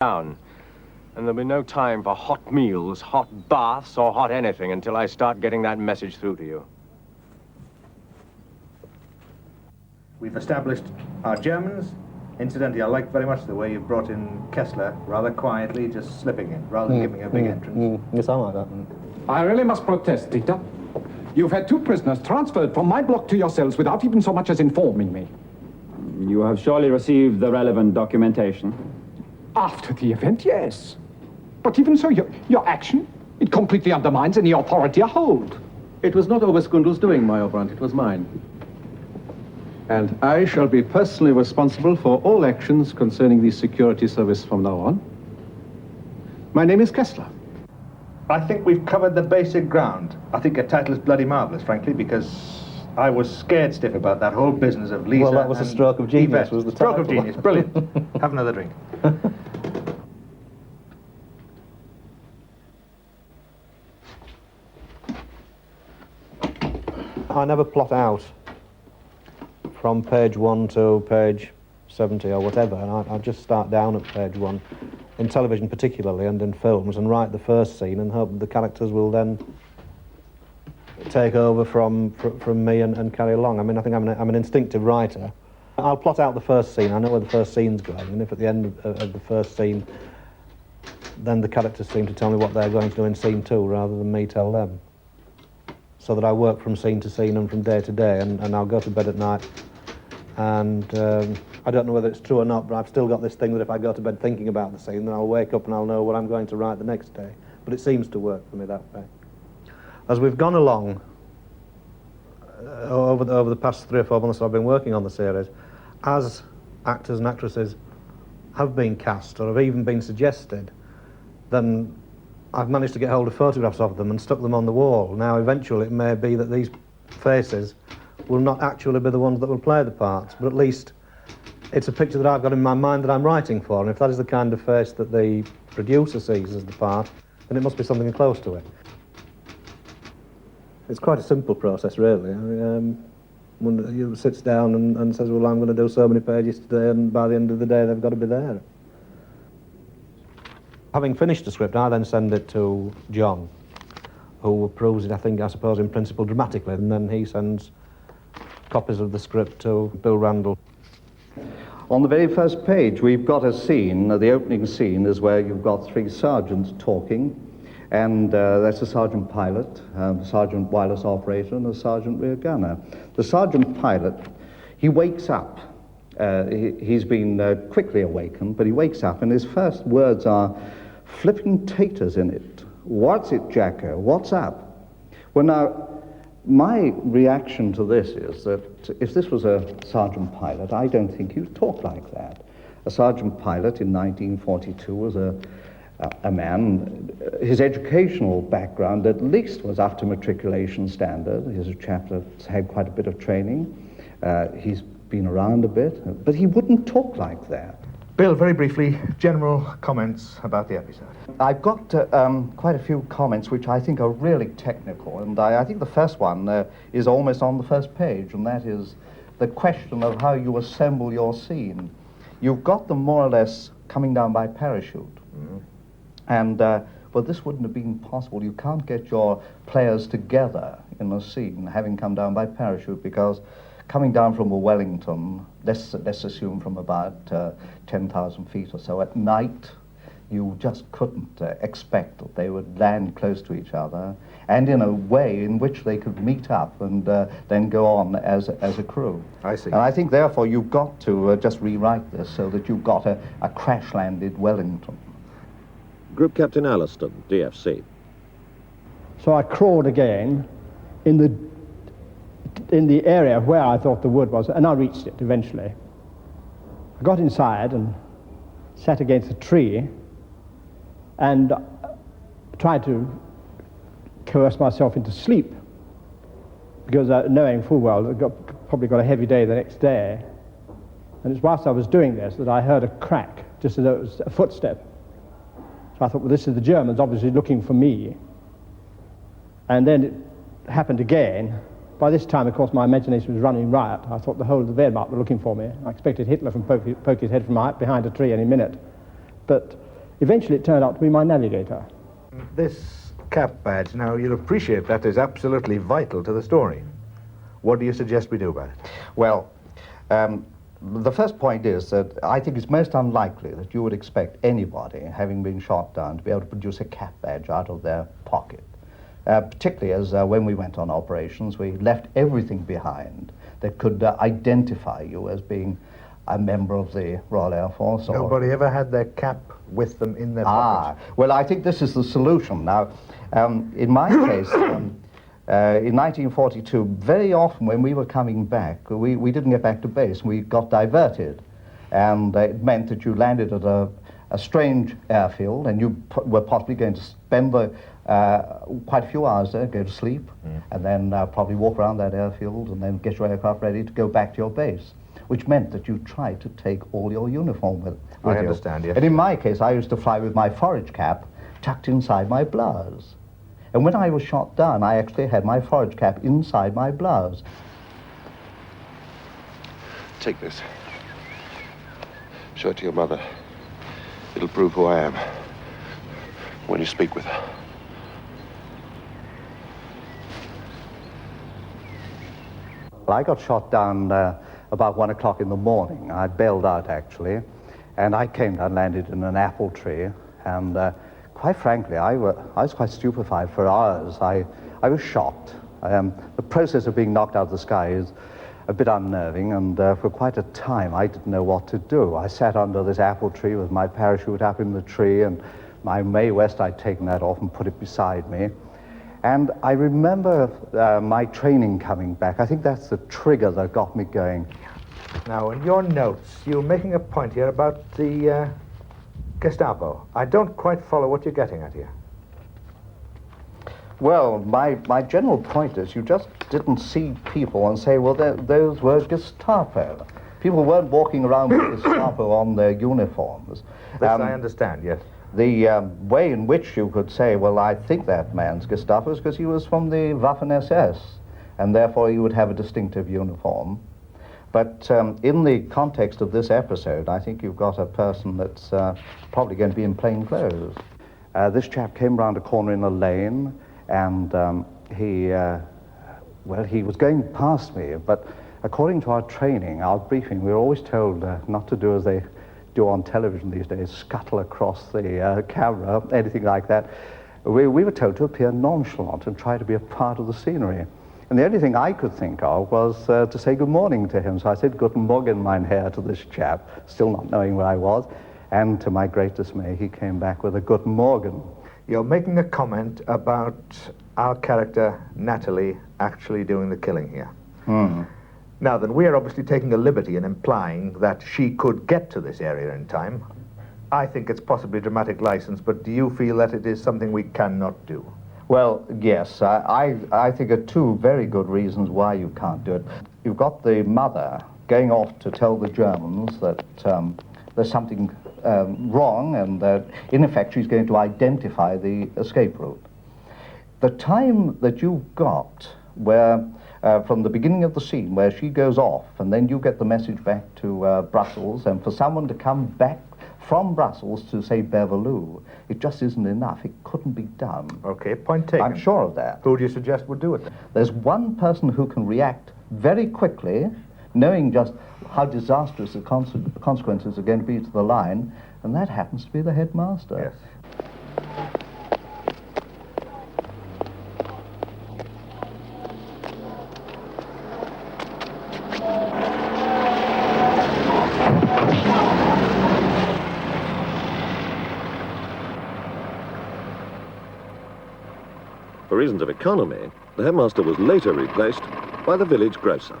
down. And there'll be no time for hot meals, hot baths, or hot anything until I start getting that message through to you. We've established our Germans. Incidentally, I like very much the way you brought in Kessler rather quietly, just slipping in, rather than giving a big entrance. You sound like that. I really must protest, Dieter. You've had 2 prisoners transferred from my block to your cells without even so much as informing me. You have surely received the relevant documentation. After the event, yes. But even so, your action, it completely undermines any authority I hold. It was not Overskundle's doing, my Obrant, it was mine. And I shall be personally responsible for all actions concerning the security service from now on. My name is Kessler. I think we've covered the basic ground. I think your title is bloody marvellous, frankly, because I was scared stiff about that whole business of Lisa. Well, that was a stroke of genius, was the title. Stroke of genius, brilliant. Have another drink. I never plot out from page 1 to page 70 or whatever, and I just start down at page 1, in television particularly and in films, and write the first scene and hope the characters will then take over from me and carry along. I mean, I think I'm an instinctive writer. I'll plot out the first scene, I know where the first scene's going, and if at the end of the first scene, then the characters seem to tell me what they're going to do in scene 2 rather than me tell them. So that I work from scene to scene and from day to day, and I'll go to bed at night, and I don't know whether it's true or not, but I've still got this thing that if I go to bed thinking about the scene, then I'll wake up and I'll know what I'm going to write the next day. But it seems to work for me that way. As we've gone along, over the past 3 or 4 months I've been working on the series, as actors and actresses have been cast or have even been suggested, then I've managed to get hold of photographs of them and stuck them on the wall. Now, eventually, it may be that these faces will not actually be the ones that will play the parts, but at least it's a picture that I've got in my mind that I'm writing for, and if that is the kind of face that the producer sees as the part, then it must be something close to it. It's quite a simple process, really. When you sits down and says, well, I'm going to do so many pages today, and by the end of the day, they've got to be there. Having finished the script, I then send it to John, who approves it, I suppose, in principle dramatically, and then he sends copies of the script to Bill Randall. On the very first page, we've got a scene, the opening scene is where you've got 3 sergeants talking, and that's a sergeant pilot, a sergeant wireless operator, and a sergeant rear gunner. The sergeant pilot, he wakes up. He's been quickly awakened, but he wakes up, and his first words are, "Flipping taters in it. What's it, Jacko? What's up?" Well, now, my reaction to this is that if this was a sergeant pilot, I don't think he'd talk like that. A sergeant pilot in 1942 was a man, his educational background at least was up to matriculation standard. He's a chap that's had quite a bit of training. He's been around a bit, but he wouldn't talk like that. Bill, very briefly, general comments about the episode. I've got quite a few comments which I think are really technical, and I think the first one is almost on the first page, and that is the question of how you assemble your scene. You've got them more or less coming down by parachute. And, well, this wouldn't have been possible. You can't get your players together in a scene having come down by parachute, because coming down from a Wellington, let's assume from about 10,000 feet or so, at night, you just couldn't expect that they would land close to each other, and in a way in which they could meet up and then go on as a crew. I see. And I think, therefore, you've got to just rewrite this so that you've got a crash-landed Wellington. Group Captain Alliston, DFC. So I crawled again in the area where I thought the wood was, and I reached it eventually. I got inside and sat against a tree and tried to coerce myself into sleep, because knowing full well I'd probably got a heavy day the next day. And it's whilst I was doing this that I heard a crack, just as though it was a footstep. So I thought, well, this is the Germans obviously looking for me. And then it happened again. By this time, of course, my imagination was running riot. I thought the whole of the Wehrmacht were looking for me. I expected Hitler to poke his head from behind a tree any minute. But Eventually it turned out to be my navigator. This cap badge, now you'll appreciate that is absolutely vital to the story. What do you suggest we do about it? Well, the first point is that I think it's most unlikely that you would expect anybody, having been shot down, to be able to produce a cap badge out of their pocket. Particularly as when we went on operations, we left everything behind that could identify you as being a member of the Royal Air Force. Or Nobody ever had their cap with them in their pocket. Well, I think this is the solution. Now, in my case, in 1942, very often when we were coming back, we didn't get back to base. We got diverted, and it meant that you landed at a strange airfield, and you were possibly going to spend quite a few hours there, go to sleep, and then probably walk around that airfield, and then get your aircraft ready to go back to your base, which meant that you tried to take all your uniform with you. I understand, yes. And in my case, I used to fly with my forage cap tucked inside my blouse. And when I was shot down, I actually had my forage cap inside my blouse. Take this. Show it to your mother. It'll prove who I am when you speak with her. Well, I got shot down about 1 o'clock in the morning. I bailed out, actually, and I came down, landed in an apple tree, and quite frankly, I was quite stupefied for hours. I was shocked. The process of being knocked out of the sky is a bit unnerving, and for quite a time I didn't know what to do. I sat under this apple tree with my parachute up in the tree, and my Mae West, I'd taken that off and put it beside me. And I remember my training coming back. I think that's the trigger that got me going. Now, in your notes, you're making a point here about the Gestapo. I don't quite follow what you're getting at here. Well, my general point is you just didn't see people and say, well, those were Gestapo. People weren't walking around with Gestapo on their uniforms. This I understand, yes. The way in which you could say, well, I think that man's Gestapo is because he was from the Waffen-SS, and therefore he would have a distinctive uniform. But in the context of this episode, I think you've got a person that's probably going to be in plain clothes. This chap came round a corner in a lane, and he was going past me, but according to our training, our briefing, we were always told not to do as they do on television these days, scuttle across the camera, anything like that. We were told to appear nonchalant and try to be a part of the scenery. And the only thing I could think of was to say good morning to him. So I said, "Guten Morgen, mein Herr," to this chap, still not knowing where I was. And to my great dismay, he came back with a "Guten Morgen." You're making a comment about our character, Natalie, actually doing the killing here. Now then, we are obviously taking a liberty in implying that she could get to this area in time. I think it's possibly dramatic license, but do you feel that it is something we cannot do? Well, yes, I think are two very good reasons why you can't do it. You've got the mother going off to tell the Germans that there's something wrong, and that in effect she's going to identify the escape route. The time that you've got where from the beginning of the scene where she goes off and then you get the message back to Brussels, and for someone to come back from Brussels to, say, Beverloo, it just isn't enough. It couldn't be done. Okay, point taken. I'm sure of that. Who do you suggest would do it then? There's one person who can react very quickly, knowing just how disastrous the consequences are going to be to the line, and that happens to be the headmaster. Yes. For reasons of economy, the headmaster was later replaced by the village grocer.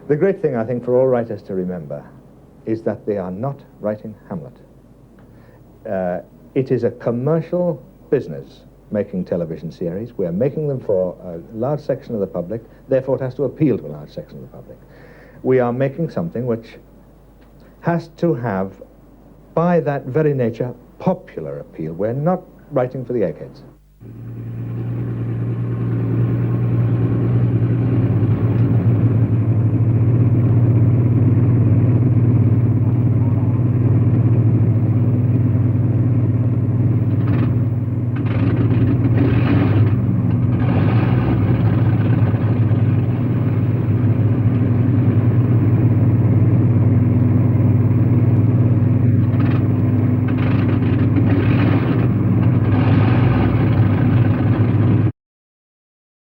The great thing, I think, for all writers to remember is that they are not writing Hamlet. It is a commercial business making television series. We're making them for a large section of the public, therefore it has to appeal to a large section of the public. We are making something which has to have, by that very nature, popular appeal. We're not writing for the eggheads.